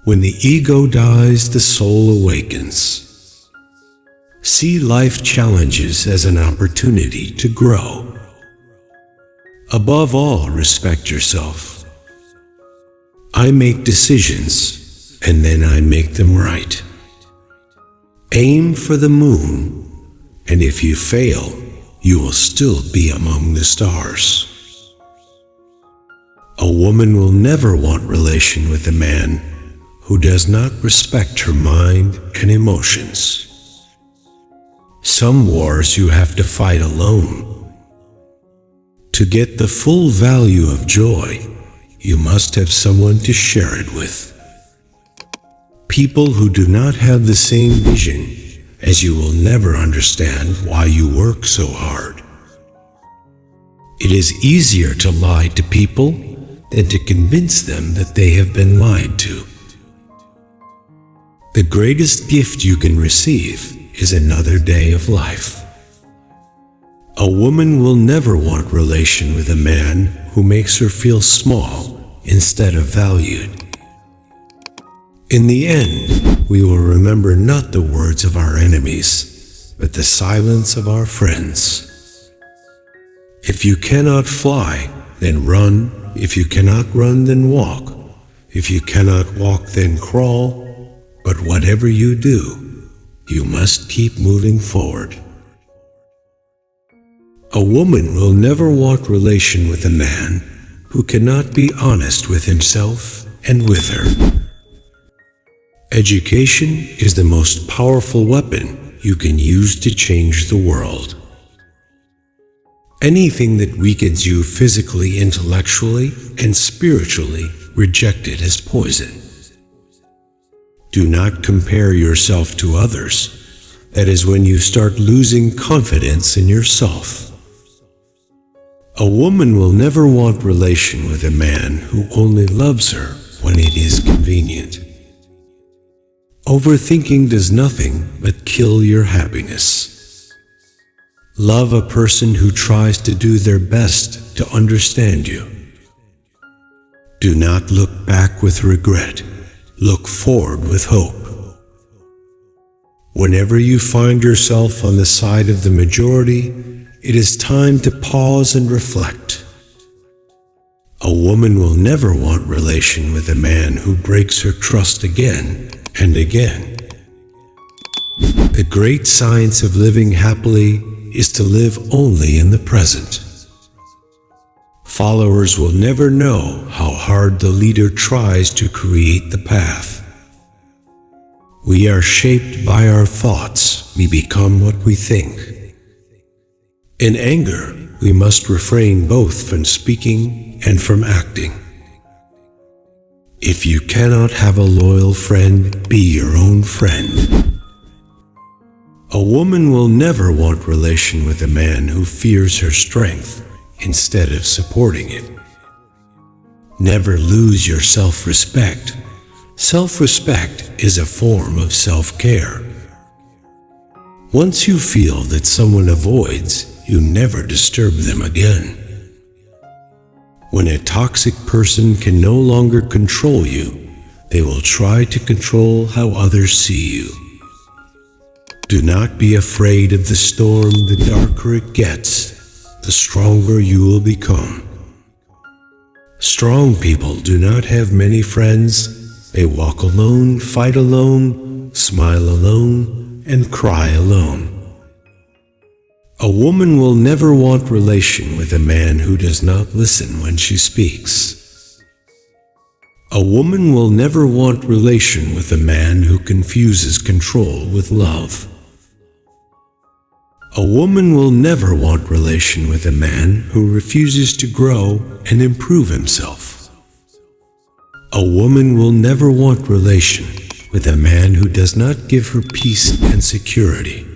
When the ego dies, the soul awakens. See life challenges as an opportunity to grow. Above all, respect yourself. I make decisions, and then I make them right. Aim for the moon, and if you fail, you will still be among the stars. A woman will never want relation with a man who does not respect her mind and emotions. Some wars you have to fight alone. To get the full value of joy, you must have someone to share it with. People who do not have the same vision as you will never understand why you work so hard. It is easier to lie to people than to convince them that they have been lied to. The greatest gift you can receive is another day of life. A woman will never want relation with a man who makes her feel small instead of valued. In the end, we will remember not the words of our enemies, but the silence of our friends. If you cannot fly, then run. If you cannot run, then walk. If you cannot walk, then crawl. But whatever you do, you must keep moving forward. A woman will never want relation with a man who cannot be honest with himself and with her. Education is the most powerful weapon you can use to change the world. Anything that weakens you physically, intellectually, and spiritually, reject it as poison. Do not compare yourself to others. That is when you start losing confidence in yourself. A woman will never want relation with a man who only loves her when it is convenient. Overthinking does nothing but kill your happiness. Love a person who tries to do their best to understand you. Do not look back with regret. Look forward with hope. Whenever you find yourself on the side of the majority, it is time to pause and reflect. A woman will never want relation with a man who breaks her trust again and again. The great science of living happily is to live only in the present. Followers will never know how hard the leader tries to create the path. We are shaped by our thoughts. We become what we think. In anger, we must refrain both from speaking and from acting. If you cannot have a loyal friend, be your own friend. A woman will never want relation with a man who fears her strength instead of supporting it. Never lose your self-respect. Self-respect is a form of self-care. Once you feel that someone avoids, you never disturb them again. When a toxic person can no longer control you, they will try to control how others see you. Do not be afraid of the storm. The darker it gets, the stronger you will become. Strong people do not have many friends. They walk alone, fight alone, smile alone, and cry alone. A woman will never want relation with a man who does not listen when she speaks. A woman will never want relation with a man who confuses control with love. A woman will never want relation with a man who refuses to grow and improve himself. A woman will never want relation with a man who does not give her peace and security.